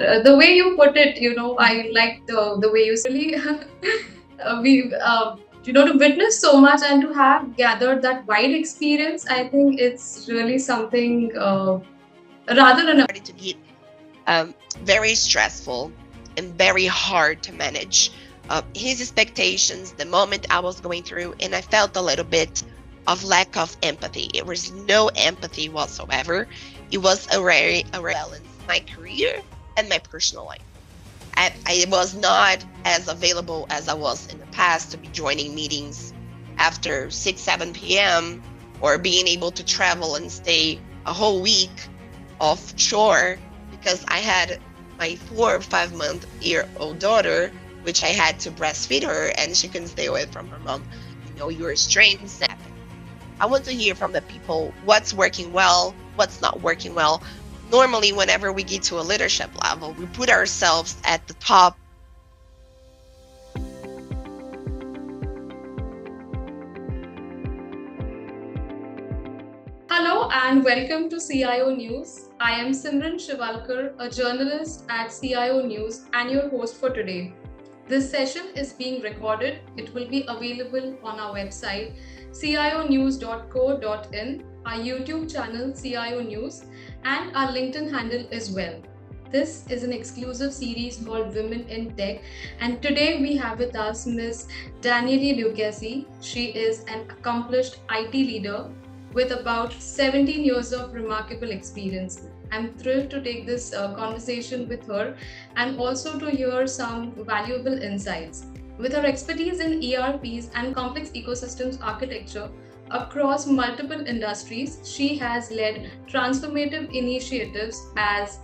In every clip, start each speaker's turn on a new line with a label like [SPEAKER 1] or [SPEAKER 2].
[SPEAKER 1] the way you put it, I like the way you really we to witness so much and to have gathered that wide experience. I think it's really something rather than a
[SPEAKER 2] Started to get very stressful and very hard to manage. His expectations, the moment I was going through, and I felt a little bit of lack of empathy. It was no empathy whatsoever. It was a balance my career and my personal life. I was not as available as I was in the past to be joining meetings after 6, 7 p.m. or being able to travel and stay a whole week offshore because I had my 4 or 5 month-year-old daughter, which I had to breastfeed her and she couldn't stay away from her mom. Your strengths. I want to hear from the people what's working well, what's not working well. Normally, whenever we get to a leadership level, we put ourselves at the top.
[SPEAKER 1] Hello and welcome to CIO News. I am Simran Shivalkar, a journalist at CIO News and your host for today. This session is being recorded. It will be available on our website cionews.co.in, our YouTube channel CIO News, and our LinkedIn handle as well. This is an exclusive series called Women in Tech, and today we have with us Ms. Danielli Lucchesi. She is an accomplished IT leader with about 17 years of remarkable experience. I'm thrilled to take this conversation with her and also to hear some valuable insights. With her expertise in ERPs and complex ecosystems architecture across multiple industries, she has led transformative initiatives as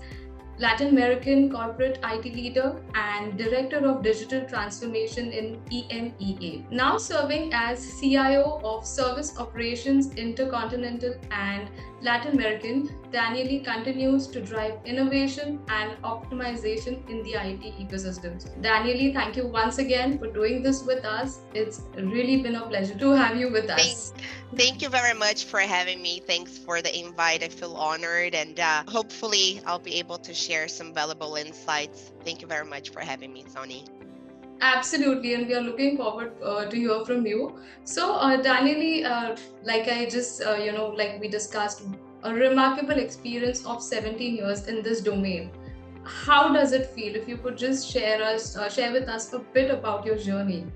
[SPEAKER 1] Latin American corporate IT leader and director of digital transformation in EMEA. Now serving as CIO of Service Operations Intercontinental and Latin American, Danielli continues to drive innovation and optimization in the IT ecosystems. Danielli, thank you once again for doing this with us. It's really been a pleasure to have you with us.
[SPEAKER 2] Thank you very much for having me. Thanks for the invite. I feel honored, and hopefully I'll be able to share some valuable insights. Thank you very much for having me, Tony.
[SPEAKER 1] Absolutely, and we are looking forward to hear from you. So, Danieli, like I just, like we discussed, a remarkable experience of 17 years in this domain. How does it feel? If you could just share with us a bit about your journey.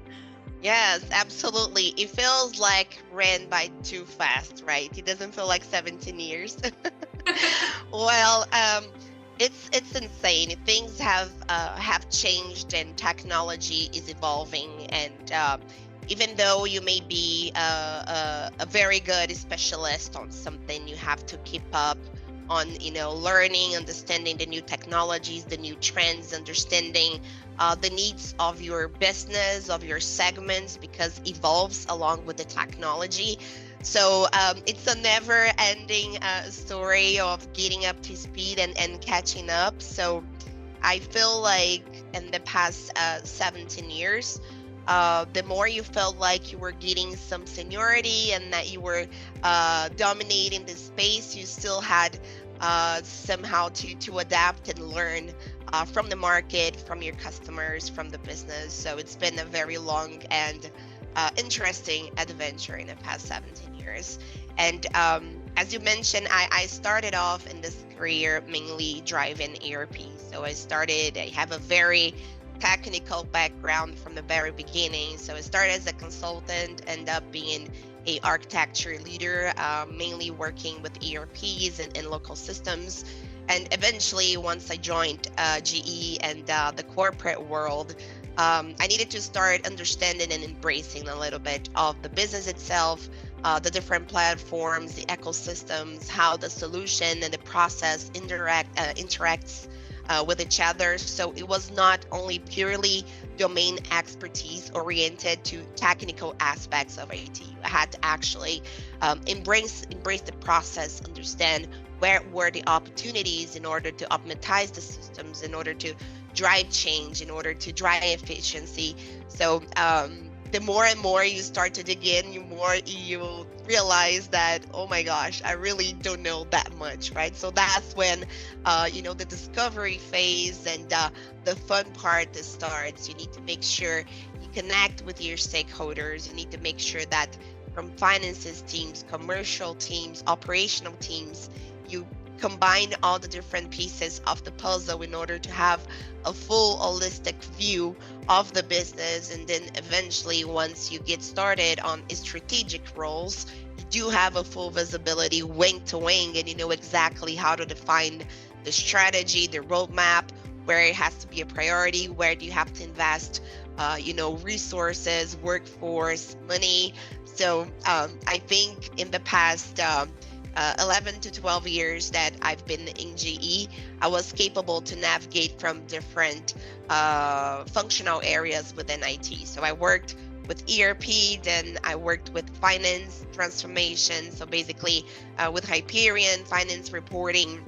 [SPEAKER 2] Yes, absolutely. It feels like ran by too fast, right? It doesn't feel like 17 years. Well, it's insane. Things have changed, and technology is evolving. And even though you may be a very good specialist on something, you have to keep up on learning, understanding the new technologies, the new trends, understanding the needs of your business, of your segments, because evolves along with the technology. So it's a never-ending story of getting up to speed and catching up. So I feel like in the past 17 years, the more you felt like you were getting some seniority and that you were dominating the space, you still had somehow to adapt and learn from the market, from your customers, from the business. So it's been a very long and interesting adventure in the past 17 years. And as you mentioned, I started off in this career mainly driving ERP. So I have a very technical background from the very beginning. So I started as a consultant, ended up being a architecture leader, mainly working with ERPs and local systems. And eventually, once I joined GE and the corporate world, I needed to start understanding and embracing a little bit of the business itself, the different platforms, the ecosystems, how the solution and the process interacts with each other. So it was not only purely domain expertise oriented to technical aspects of IT. I had to actually embrace the process, understand where were the opportunities in order to optimize the systems, in order to drive change, in order to drive efficiency. So the more and more you start to dig in, the more you realize that, oh my gosh, I really don't know that much, right? So that's when, the discovery phase and the fun part starts. You need to make sure you connect with your stakeholders. You need to make sure that from finances teams, commercial teams, operational teams, you combine all the different pieces of the puzzle in order to have a full holistic view of the business. And then eventually, once you get started on strategic roles, you do have a full visibility wing to wing, and you know exactly how to define the strategy, the roadmap, where it has to be a priority, where do you have to invest resources, workforce, money. So I think in the past 11 to 12 years that I've been in GE, I was capable to navigate from different functional areas within IT. So I worked with ERP, then I worked with finance transformation. So basically with Hyperion, finance reporting,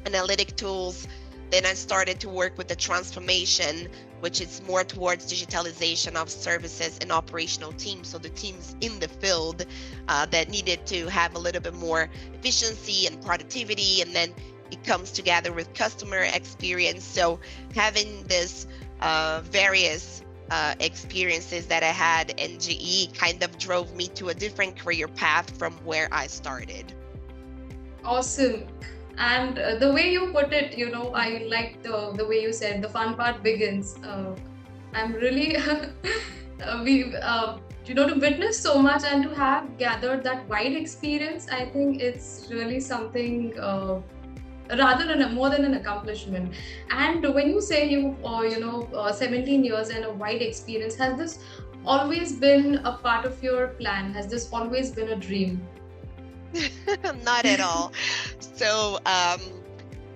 [SPEAKER 2] analytic tools. Then I started to work with the transformation, which is more towards digitalization of services and operational teams. So the teams in the field that needed to have a little bit more efficiency and productivity. And then it comes together with customer experience. So having this various experiences that I had in GE kind of drove me to a different career path from where I started.
[SPEAKER 1] Awesome. And the way you put it, I like the way you said the fun part begins. I'm really, to witness so much and to have gathered that wide experience, I think it's really something rather than more than an accomplishment. And when you say 17 years and a wide experience, has this always been a part of your plan? Has this always been a dream?
[SPEAKER 2] Not at all. So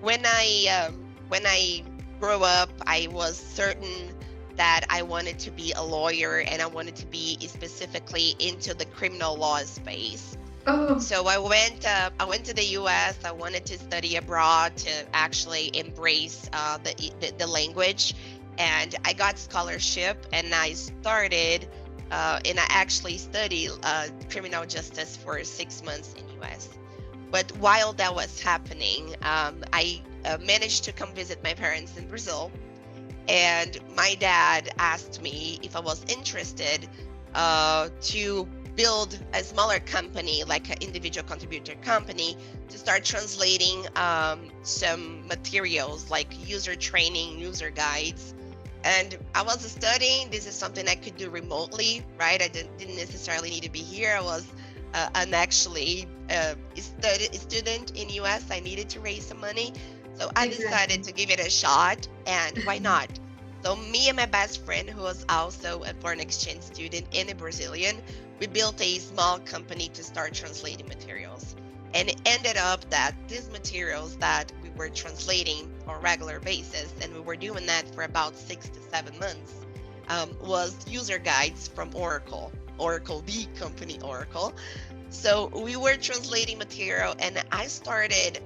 [SPEAKER 2] when I grew up, I was certain that I wanted to be a lawyer, and I wanted to be specifically into the criminal law space.
[SPEAKER 1] Oh.
[SPEAKER 2] So I went to the U.S. I wanted to study abroad to actually embrace the language, and I got scholarship, and I started. And I actually studied criminal justice for 6 months in US. But while that was happening, I managed to come visit my parents in Brazil. And my dad asked me if I was interested to build a smaller company, like an individual contributor company, to start translating some materials like user training, user guides. And I was studying. This is something I could do remotely, right? I didn't necessarily need to be here. I was an actually student in US. I needed to raise some money. So I decided to give it a shot, and why not? So me and my best friend, who was also a foreign exchange student and a Brazilian, we built a small company to start translating materials. And it ended up that these materials that we were translating on a regular basis, and we were doing that for about 6 to 7 months, was user guides from Oracle, the company Oracle. So we were translating material, and I started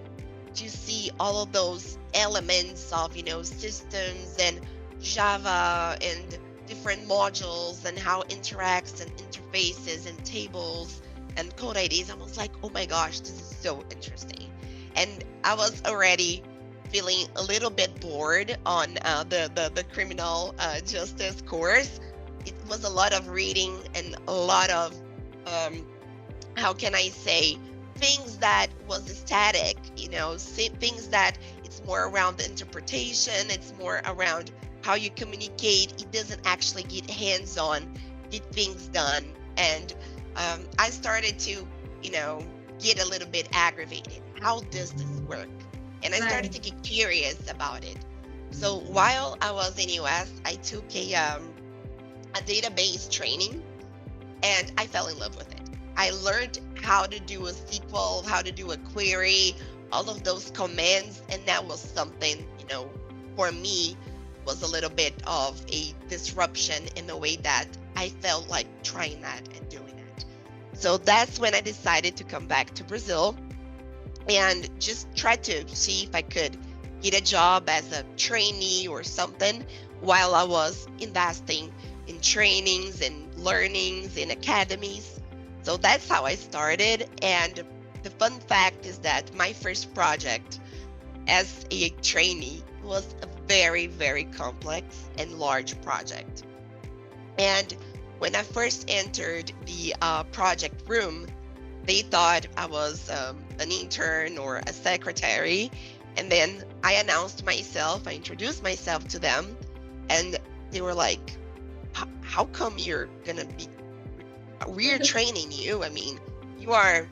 [SPEAKER 2] to see all of those elements of, systems and Java and different modules and how it interacts and interfaces and tables and code IDs. I was like, oh my gosh, this is so interesting. And I was already feeling a little bit bored on the criminal justice course. It was a lot of reading and a lot of, how can I say, things that was static, things that it's more around the interpretation, it's more around how you communicate. It doesn't actually get hands-on, get things done. And I started to, get a little bit aggravated. How does this work? And I started to get curious about it. So while I was in US, I took a database training, and I fell in love with it. I learned how to do a SQL, how to do a query, all of those commands, and that was something, for me, was a little bit of a disruption in the way that I felt like trying that and doing it. So that's when I decided to come back to Brazil and just try to see if I could get a job as a trainee or something while I was investing in trainings and learnings in academies. So that's how I started. And the fun fact is that my first project as a trainee was a very, very complex and large project. And when I first entered the project room, they thought I was an intern or a secretary. And then I announced myself, I introduced myself to them, and they were like, how come you're gonna be, we're training you? I mean, you are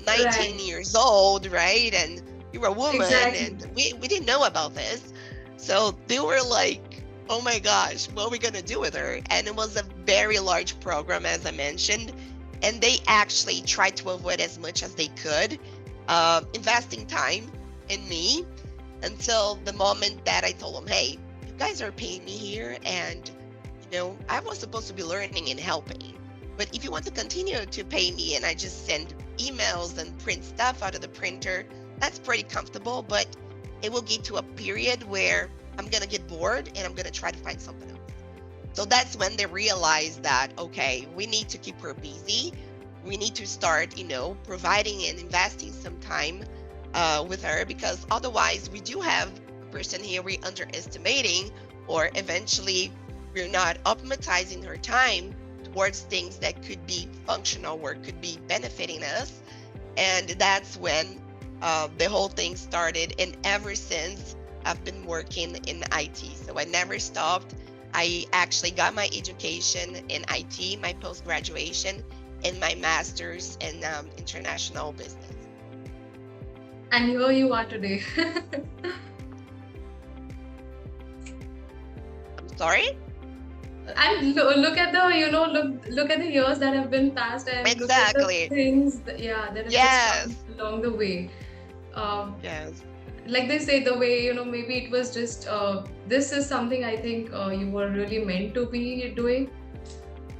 [SPEAKER 2] 19
[SPEAKER 1] Right.
[SPEAKER 2] years old, right? And you're a woman,
[SPEAKER 1] Exactly.
[SPEAKER 2] and we didn't know about this. So they were like, oh my gosh, what are we gonna do with her? And it was a very large program, as I mentioned, and they actually tried to avoid as much as they could, investing time in me until the moment that I told them, hey, you guys are paying me here, and I was supposed to be learning and helping. But if you want to continue to pay me and I just send emails and print stuff out of the printer, that's pretty comfortable, but it will get to a period where I'm going to get bored and I'm going to try to find something else. So that's when they realized that, okay, we need to keep her busy. We need to start, providing and investing some time with her, because otherwise we do have a person here we're underestimating, or eventually we're not optimizing her time towards things that could be functional or could be benefiting us. And that's when the whole thing started. And ever since, I've been working in IT. So I never stopped. I actually got my education in IT, my post-graduation, and my master's in international business.
[SPEAKER 1] And here you are today.
[SPEAKER 2] I'm sorry?
[SPEAKER 1] And look at the look at the years that have been passed, and look at the
[SPEAKER 2] Exactly.
[SPEAKER 1] things that have just
[SPEAKER 2] Yes.
[SPEAKER 1] come along the way. Um,
[SPEAKER 2] Yes.
[SPEAKER 1] like they say, the way, maybe it was just this is something I think you were really meant to be doing.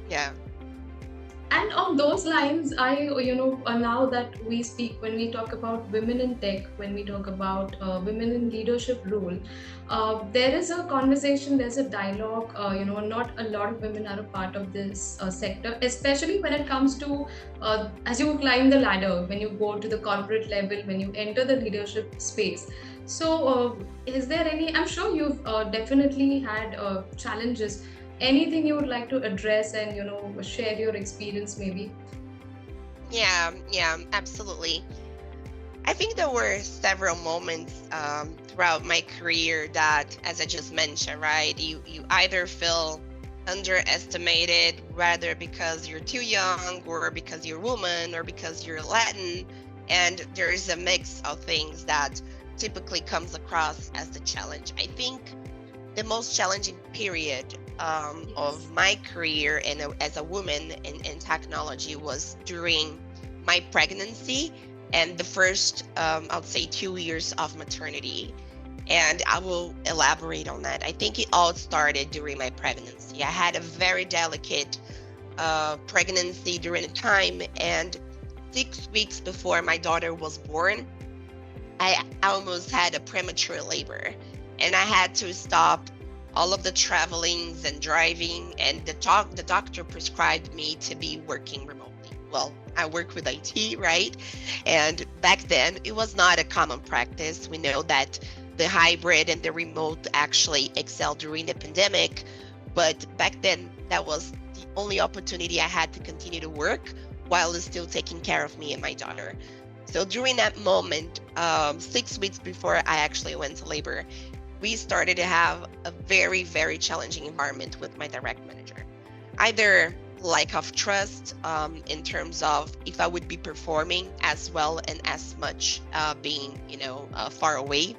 [SPEAKER 2] Yeah.
[SPEAKER 1] And on those lines, now that we speak, when we talk about women in tech, when we talk about women in leadership role, there is a conversation, there's a dialogue. Not a lot of women are a part of this sector, especially when it comes to as you climb the ladder, when you go to the corporate level, when you enter the leadership space. So, is there any? I'm sure you've definitely had challenges. Anything you would like to address and share your experience maybe?
[SPEAKER 2] Yeah, absolutely. I think there were several moments throughout my career that, as I just mentioned, right, you either feel underestimated, rather because you're too young, or because you're a woman, or because you're Latin, and there's a mix of things that typically comes across as the challenge. I think the most challenging period
[SPEAKER 1] Yes.
[SPEAKER 2] of my career as a woman in technology was during my pregnancy and the first, I'll say, 2 years of maternity. And I will elaborate on that. I think it all started during my pregnancy. I had a very delicate pregnancy during the time, and 6 weeks before my daughter was born, I almost had a premature labor, and I had to stop all of the travelings and driving, and the doctor prescribed me to be working remotely. Well, I work with IT, right? And back then it was not a common practice. We know that the hybrid and the remote actually excelled during the pandemic, but back then that was the only opportunity I had to continue to work while still taking care of me and my daughter. So during that moment, 6 weeks before I actually went to labor, we started to have a very, very challenging environment with my direct manager. Either lack of trust in terms of if I would be performing as well and as much being, far away,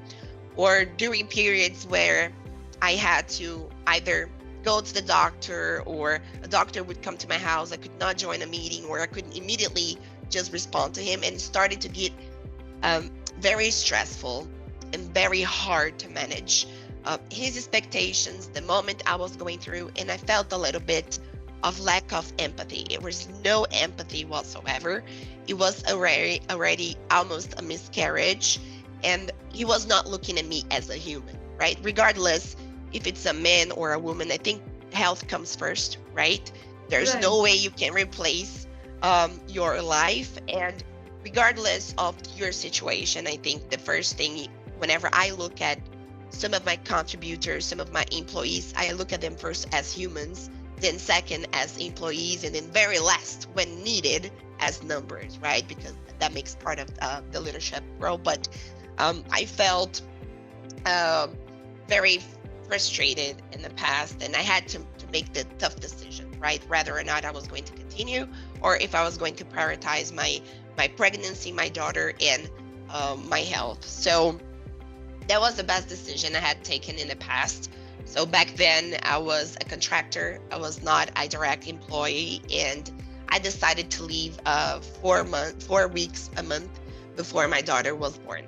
[SPEAKER 2] or during periods where I had to either go to the doctor, or a doctor would come to my house, I could not join a meeting, or I couldn't immediately just respond to him, and it started to get very stressful and very hard to manage his expectations, the moment I was going through, and I felt a little bit of lack of empathy. It was no empathy whatsoever. It was already almost a miscarriage, and he was not looking at me as a human, right? Regardless if it's a man or a woman, I think health comes first, right? There's
[SPEAKER 1] Right.
[SPEAKER 2] no way you can replace your life. And regardless of your situation, I think the first thing, whenever I look at some of my contributors, some of my employees, I look at them first as humans, then second as employees, and then very last, when needed, as numbers, right? Because that makes part of the leadership role. But I felt um, very frustrated in the past, and I had to make the tough decision, right? Whether or not I was going to continue, or if I was going to prioritize my pregnancy, my daughter, and my health. So that was the best decision I had taken in the past. So back then I was a contractor. I was not a direct employee, and I decided to leave 4 weeks a month before my daughter was born.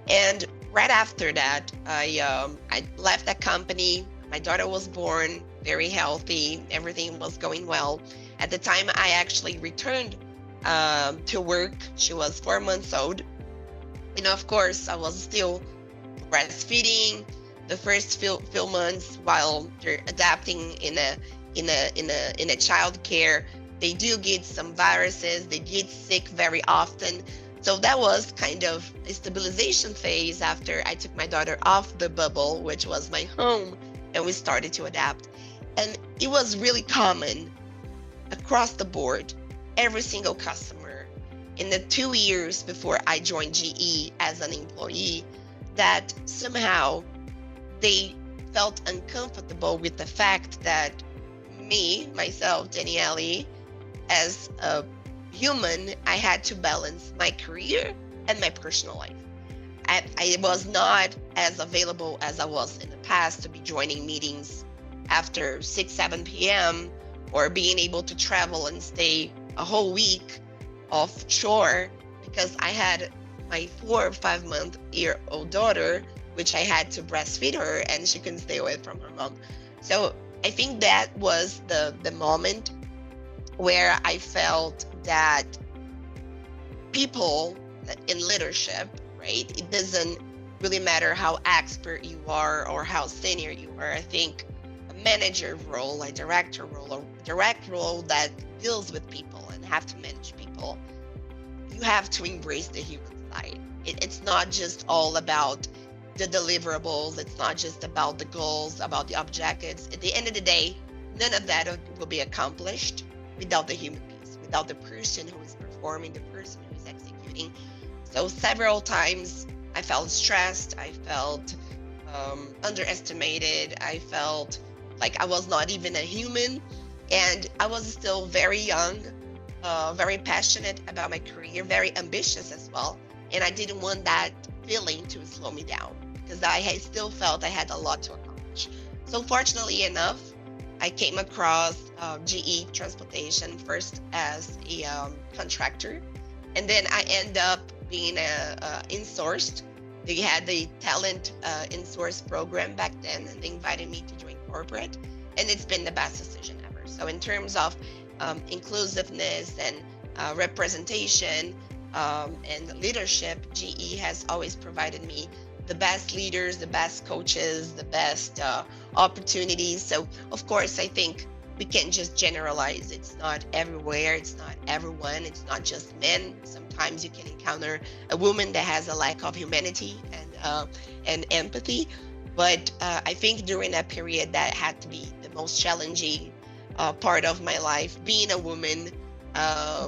[SPEAKER 2] And right after that, I left that company. My daughter was born, very healthy. Everything was going well. At the time, I actually returned to work. She was 4 months old. And of course, I was still breastfeeding the first few months while they're adapting in a child care. They do get some viruses. They get sick very often. So that was kind of a stabilization phase after I took my daughter off the bubble, which was my home, and we started to adapt. And it was really common across the board, every single customer in the 2 years before I joined GE as an employee, that somehow they felt uncomfortable with the fact that myself, Danielli, as a human, I had to balance my career and my personal life. I was not as available as I was in the past to be joining meetings after 6, 7 p.m. or being able to travel and stay a whole week offshore, because I had my 4 or 5-month-old daughter, which I had to breastfeed her, and she couldn't stay away from her mom. So I think that was the moment where I felt that people in leadership, right? It doesn't really matter how expert you are or how senior you are. I think a manager role, a director role, a direct role that deals with people and have to manage people, you have to embrace the human side. It's not just all about the deliverables. It's not just about the goals, about the objectives. At the end of the day, none of that will be accomplished without the human piece, without the person who is performing, the person who is executing. So several times I felt stressed. I felt underestimated. I felt like I was not even a human. And I was still very young, very passionate about my career, very ambitious as well. And I didn't want that feeling to slow me down, because I still felt I had a lot to accomplish. So fortunately enough, I came across GE Transportation first as a contractor, and then I ended up being insourced. They had the talent insource program back then, and they invited me to join corporate, and it's been the best decision ever. So in terms of inclusiveness and representation and leadership, GE has always provided me the best leaders, the best coaches, the best opportunities. So of course, I think we can't just generalize. It's not everywhere. It's not everyone. It's not just men. Sometimes you can encounter a woman that has a lack of humanity and empathy. But I think during that period, that had to be the most challenging part of my life, being a woman,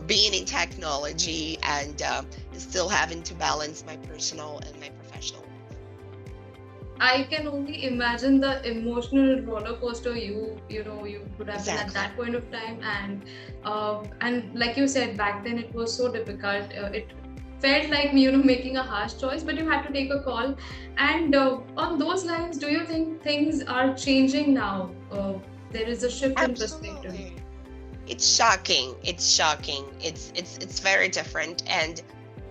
[SPEAKER 2] being in technology, and still having to balance my personal and my professional.
[SPEAKER 1] I can only imagine the emotional roller coaster you would have been at that point of time, and like you said, back then it was so difficult. It felt like making a harsh choice, but you had to take a call. And on those lines, do you think things are changing now? There is a shift in perspective.
[SPEAKER 2] Absolutely. It's shocking. It's very different, and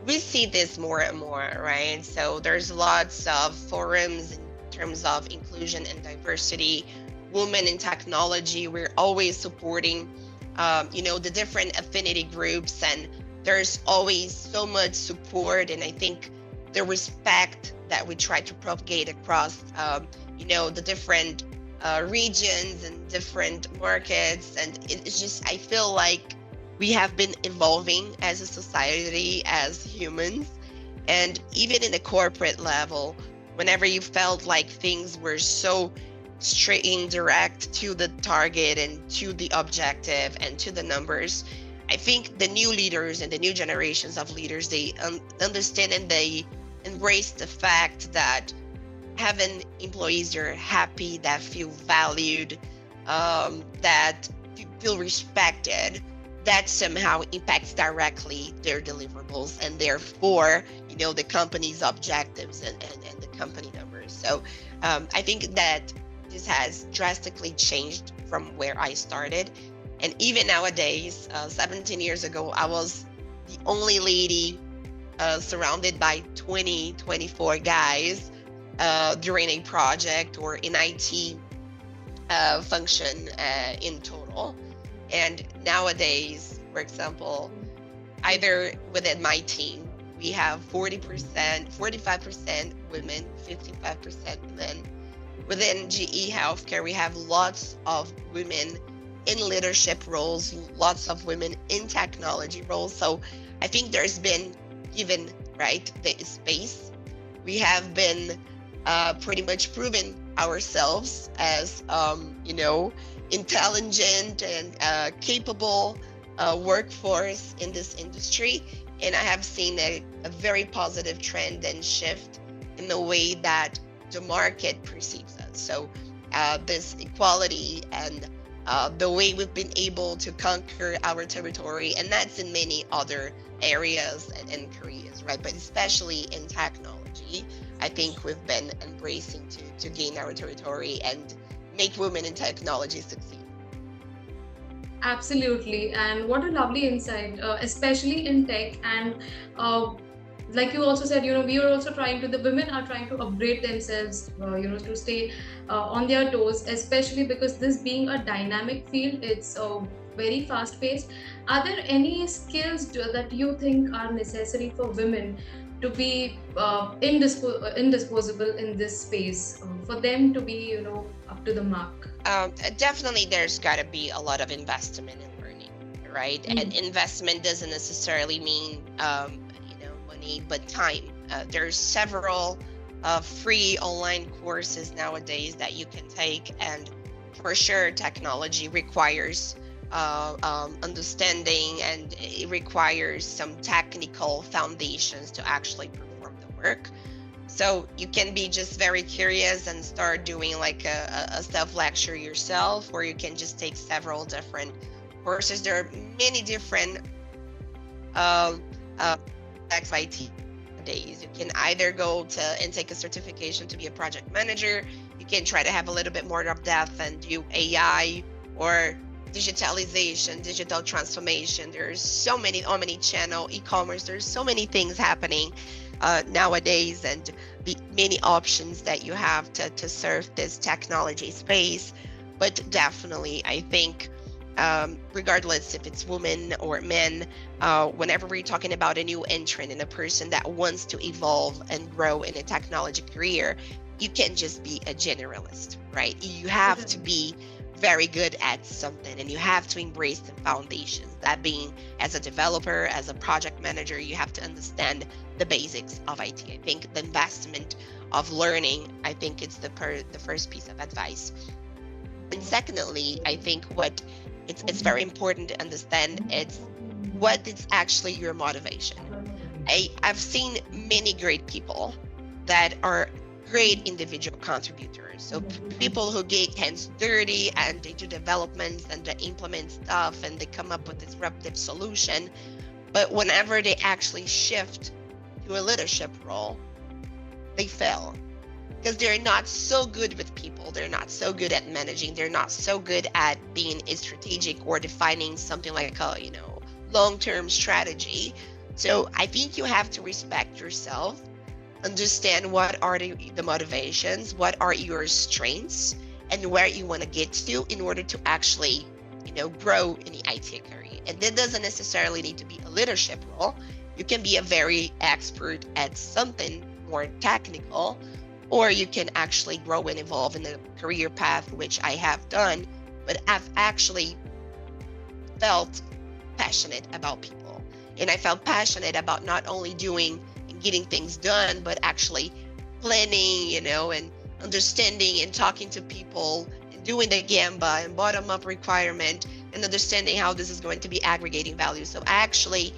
[SPEAKER 2] we see this more and more, right? So there's lots of forums in terms of inclusion and diversity, women in technology. We're always supporting, the different affinity groups, and there's always so much support. And I think the respect that we try to propagate across, the different regions and different markets. And it's just, I feel like we have been evolving as a society, as humans. And even in the corporate level, whenever you felt like things were so straight and direct to the target and to the objective and to the numbers, I think the new leaders and the new generations of leaders, they understand and they embrace the fact that having employees that are happy, that feel valued, that feel respected, that somehow impacts directly their deliverables and therefore, the company's objectives and the company numbers. So I think that this has drastically changed from where I started. And even nowadays, 17 years ago, I was the only lady surrounded by 20, 24 guys during a project or an IT function in total. And nowadays, for example, either within my team, we have 40%, 45% women, 55% men. Within GE Healthcare, we have lots of women in leadership roles, lots of women in technology roles. So I think there's been given, right, the space. We have been pretty much proven ourselves as, intelligent and capable workforce in this industry. And I have seen a very positive trend and shift in the way that the market perceives us. So this equality and the way we've been able to conquer our territory, and that's in many other areas and careers, right? But especially in technology, I think we've been embracing to gain our territory and make women in technology succeed.
[SPEAKER 1] Absolutely, and what a lovely insight, especially in tech. And like you also said, we are also the women are trying to upgrade themselves, to stay on their toes, especially because this being a dynamic field, it's very fast paced. Are there any skills that you think are necessary for women to be indisposable in this space, for them to be, up to the mark?
[SPEAKER 2] Definitely, there's got to be a lot of investment in learning, right? Mm-hmm. And investment doesn't necessarily mean, money, but time. There's several free online courses nowadays that you can take, and for sure, technology requires understanding, and it requires some technical foundations to actually perform the work. So you can be just very curious and start doing like a self-lecture yourself, or you can just take several different courses. There are many different IT days. You can either go and take a certification to be a project manager. You can try to have a little bit more of depth and do AI or digitalization, digital transformation. There's so many omni-channel e-commerce. There's so many things happening nowadays, and many options that you have to serve this technology space. But definitely, I think regardless if it's women or men, whenever we're talking about a new entrant and a person that wants to evolve and grow in a technology career, you can't just be a generalist, right? You have to be very good at something, and you have to embrace the foundations. That being, as a developer, as a project manager, you have to understand the basics of IT. I think the investment of learning, I think it's the first piece of advice. And secondly, I think what it's very important to understand, it's what is actually your motivation. I've seen many great people that are great individual contributors. So people who get hands dirty and they do developments and they implement stuff and they come up with disruptive solution. But whenever they actually shift to a leadership role, they fail because they're not so good with people. They're not so good at managing. They're not so good at being strategic or defining something like a, long-term strategy. So I think you have to respect yourself, understand what are the motivations, what are your strengths, and where you want to get to in order to actually, grow in the IT career. And that doesn't necessarily need to be a leadership role. You can be a very expert at something more technical, or you can actually grow and evolve in a career path, which I have done, but I've actually felt passionate about people. And I felt passionate about not only doing and getting things done, but actually planning, and understanding and talking to people and doing the Gamba and bottom up requirement and understanding how this is going to be aggregating value. So I actually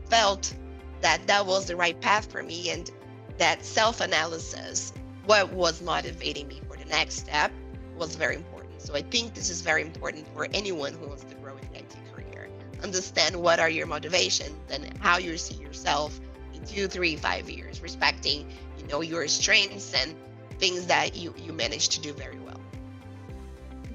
[SPEAKER 2] felt that that was the right path for me, and that self-analysis, what was motivating me for the next step, was very important. So I think this is very important for anyone who wants to grow in the IT career. Understand what are your motivations and how you see yourself in 2, 3, 5 years, respecting, your strengths and things that you manage to do very well.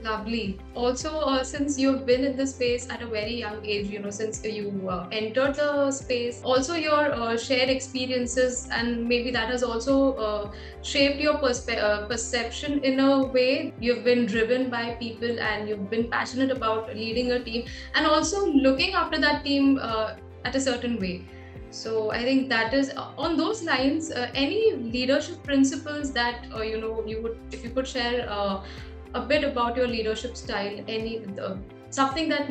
[SPEAKER 1] Lovely. Also, since you've been in this space at a very young age, since you entered the space, also your shared experiences, and maybe that has also shaped your perception in a way. You've been driven by people and you've been passionate about leading a team and also looking after that team at a certain way. So I think that is on those lines. Any leadership principles that you would, if you could share a bit about your leadership style, something that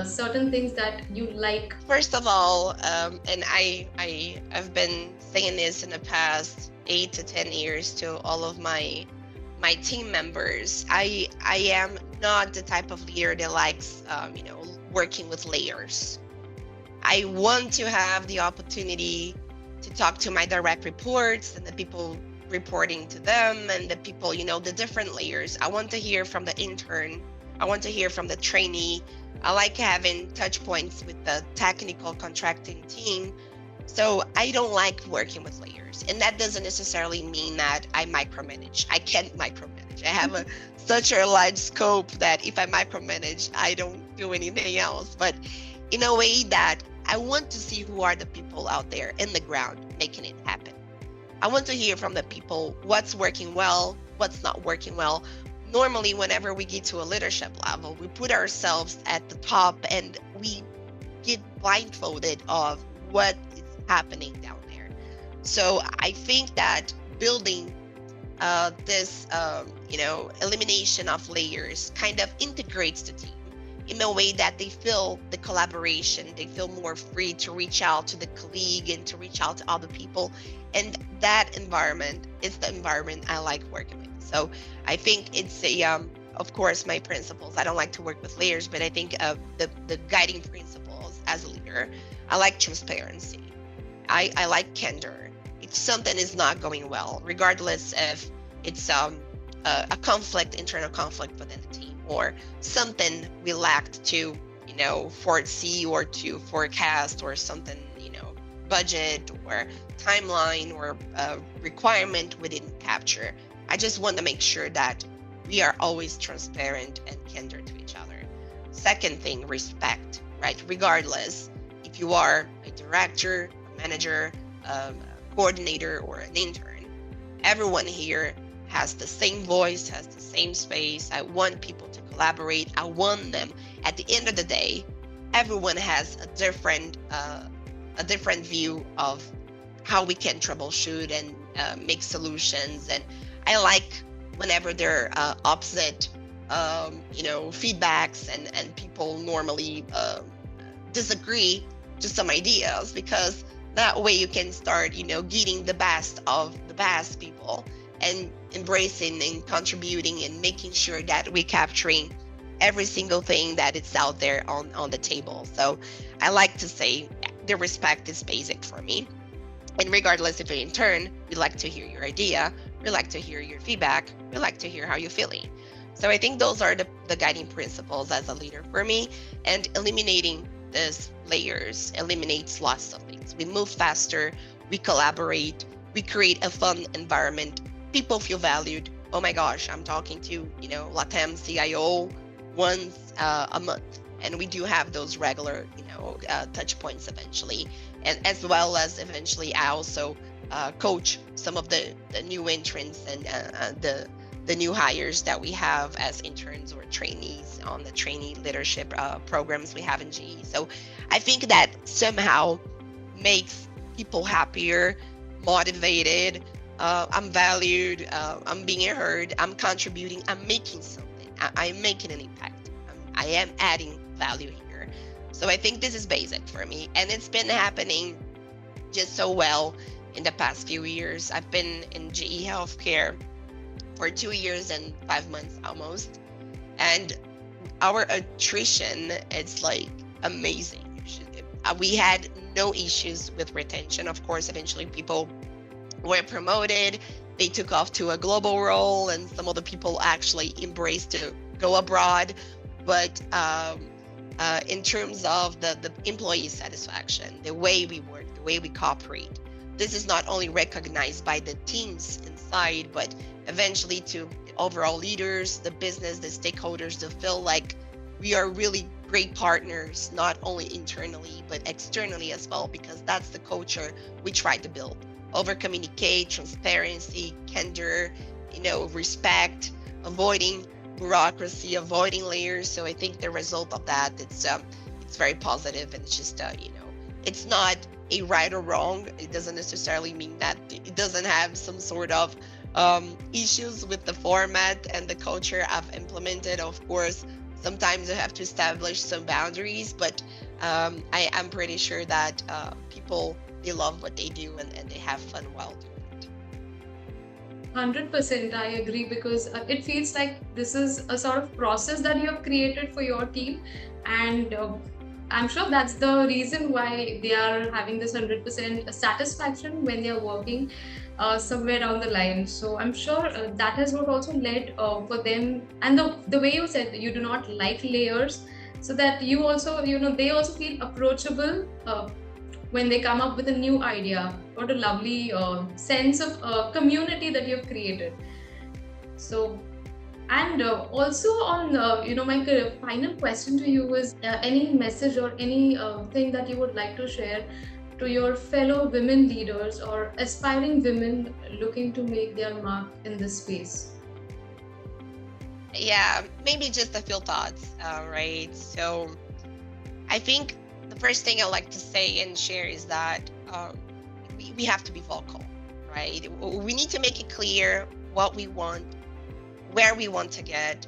[SPEAKER 1] certain things that you like.
[SPEAKER 2] First of all, and I've been saying this in the past 8 to 10 years to all of my team members. I am not the type of leader that likes working with layers. I want to have the opportunity to talk to my direct reports and the people reporting to them and the people, the different layers. I want to hear from the intern. I want to hear from the trainee. I like having touch points with the technical contracting team. So I don't like working with layers. And that doesn't necessarily mean that I micromanage. I can't micromanage. I have such a large scope that if I micromanage, I don't do anything else. But in a way that I want to see who are the people out there in the ground making it happen. I want to hear from the people what's working well, what's not working well. Normally, whenever we get to a leadership level, we put ourselves at the top and we get blindfolded of what is happening down there. So I think that building this, elimination of layers kind of integrates the team in a way that they feel the collaboration, they feel more free to reach out to the colleague and to reach out to other people. And that environment is the environment I like working with. So I think it's of course, my principles. I don't like to work with layers, but I think the guiding principles as a leader, I like transparency. I like candor. If something is not going well, regardless if it's a conflict, internal conflict within the team, or something we lacked to, foresee or to forecast, or something, budget or timeline or requirement we didn't capture. I just want to make sure that we are always transparent and candor to each other. Second thing, respect, right? Regardless if you are a director, a manager, a coordinator, or an intern, everyone here has the same voice, has the same space. I want people to collaborate. I want them, at the end of the day, everyone has a different view of how we can troubleshoot and make solutions. And I like whenever there are opposite, feedbacks and people normally disagree to some ideas, because that way you can start, getting the best of the best people and embracing and contributing and making sure that we're capturing every single thing that is out there on the table. So I like to say the respect is basic for me. And regardless if you're in turn, we like to hear your idea, we like to hear your feedback, we like to hear how you're feeling. So I think those are the guiding principles as a leader for me. And eliminating these layers eliminates lots of things. We move faster, we collaborate, we create a fun environment. People feel valued. Oh my gosh, I'm talking to, LATAM CIO once a month. And we do have those regular, touch points eventually. And as well as eventually I also coach some of the new entrants and the new hires that we have as interns or trainees on the trainee leadership programs we have in GE. So I think that somehow makes people happier, motivated, I'm valued, I'm being heard, I'm contributing, I'm making something, I'm making an impact, I am adding value here. So I think this is basic for me, and it's been happening just so well in the past few years. I've been in GE Healthcare for 2 years and 5 months almost, and our attrition is like amazing. We had no issues with retention. Of course, eventually people were promoted, they took off to a global role, and some of the people actually embraced to go abroad. But in terms of the employee satisfaction, the way we work, the way we cooperate, this is not only recognized by the teams inside, but eventually to overall leaders, the business, the stakeholders, to feel like we are really great partners, not only internally, but externally as well, because that's the culture we try to build. Over communicate, transparency, candor, respect, avoiding bureaucracy, avoiding layers. So I think the result of that, it's very positive, and it's just it's not a right or wrong. It doesn't necessarily mean that it doesn't have some sort of issues with the format and the culture I've implemented. Of course, sometimes you have to establish some boundaries, but I am pretty sure that people, they love what they do, and they have fun while doing it.
[SPEAKER 1] 100% I agree, because it feels like this is a sort of process that you have created for your team, and I'm sure that's the reason why they are having this 100% satisfaction when they are working somewhere down the line. So I'm sure that has what also led for them, and the way you said you do not like layers, so that you also, they also feel approachable when they come up with a new idea. What a lovely sense of community that you've created. So, and also on, my final question to you is any message or any thing that you would like to share to your fellow women leaders or aspiring women looking to make their mark in this space?
[SPEAKER 2] Yeah, maybe just a few thoughts, right? So I think the first thing I like to say and share is that we have to be vocal, right? We need to make it clear what we want, where we want to get.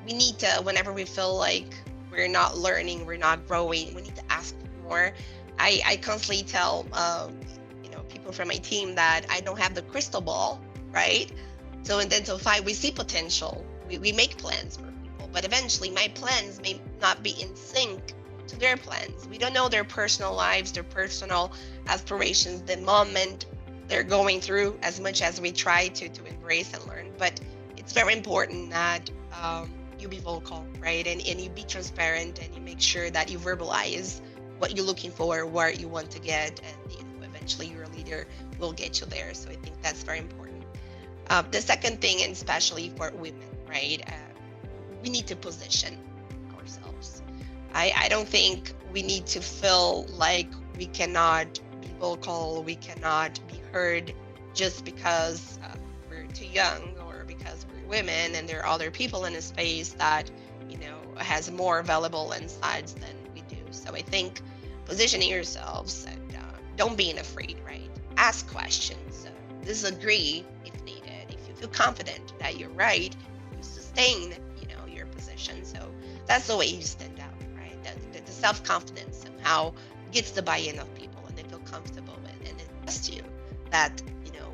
[SPEAKER 2] We need to, whenever we feel like we're not learning, we're not growing, we need to ask more. I constantly tell people from my team that I don't have the crystal ball, right? So identify, we see potential, we make plans for people, but eventually my plans may not be in sync to their plans. We don't know their personal lives, their personal aspirations, the moment they're going through, as much as we try to embrace and learn. But it's very important that you be vocal, right? And you be transparent, and you make sure that you verbalize what you're looking for, where you want to get, and eventually your leader will get you there. So I think that's very important. The second thing, and especially for women, right? We need to position ourselves. I don't think we need to feel like we cannot be vocal, we cannot be heard just because we're too young, or because we're women and there are other people in a space that has more valuable insights than we do. So I think positioning yourselves, and don't be afraid, right? Ask questions, disagree if needed. If you feel confident that you're right, you sustain your position. So that's the way you stand out, right? The self-confidence somehow gets the buy-in of people, and they feel comfortable and it trusts you that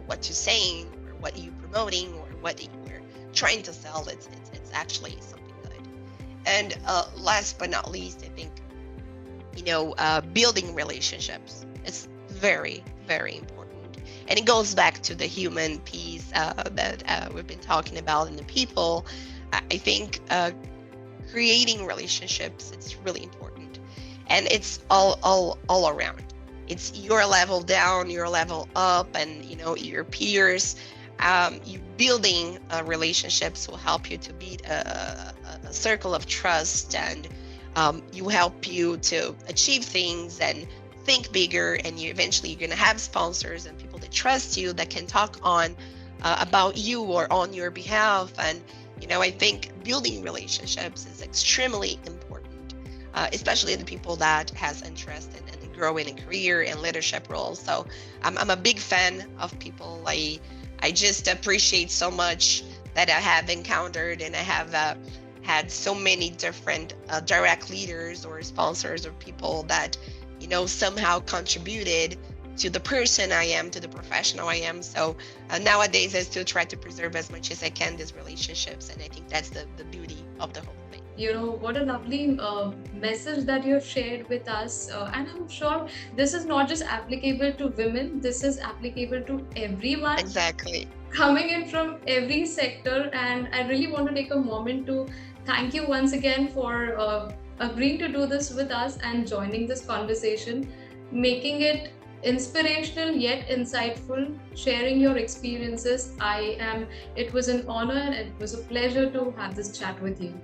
[SPEAKER 2] what you're saying, or what you're promoting, or what you're trying to sell, it's actually something good. And last but not least, I think building relationships is very, very important, and it goes back to the human piece that we've been talking about, and the people. I think creating relationships, it's really important, and it's all around. It's your level down, your level up, and your peers. You building relationships will help you to build a circle of trust, and you help you to achieve things and think bigger, and you're going to have sponsors and people that trust you, that can talk on about you or on your behalf. And I think building relationships is extremely important, especially the people that has interest in growing a career and leadership roles. So I'm a big fan of people. I just appreciate so much that I have encountered, and I have had so many different direct leaders or sponsors or people that, somehow contributed to the person I am, to the professional I am. So nowadays, I still try to preserve as much as I can these relationships, and I think that's the beauty of the whole thing.
[SPEAKER 1] What a lovely message that you have shared with us. And I'm sure this is not just applicable to women, this is applicable to everyone
[SPEAKER 2] Exactly.
[SPEAKER 1] coming in from every sector. And I really want to take a moment to thank you once again for agreeing to do this with us and joining this conversation, making it inspirational yet insightful, sharing your experiences. It was an honor and it was a pleasure to have this chat with you.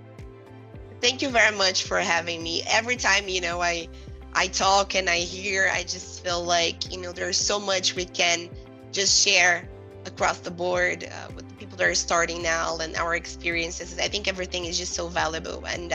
[SPEAKER 2] Thank you very much for having me. Every time, I talk and I hear, I just feel like, there's so much we can just share across the board with the people that are starting now and our experiences. I think everything is just so valuable. And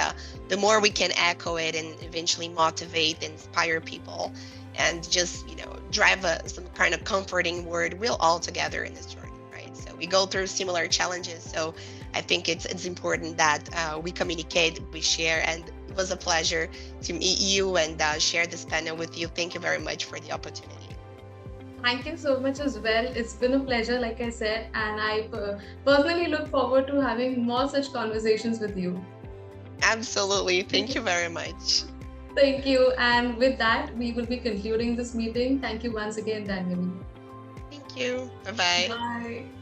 [SPEAKER 2] the more we can echo it and eventually motivate, inspire people, and just, drive some kind of comforting word, we're all together in this journey, right? So we go through similar challenges. So I think it's important that we communicate, we share, and it was a pleasure to meet you and share this panel with you. Thank you very much for the opportunity.
[SPEAKER 1] Thank you so much as well. It's been a pleasure, like I said, and I personally look forward to having more such conversations with you.
[SPEAKER 2] Absolutely. Thank you very much.
[SPEAKER 1] Thank you. And with that, we will be concluding this meeting. Thank you once again, Daniel.
[SPEAKER 2] Thank you. Bye-bye.
[SPEAKER 1] Bye.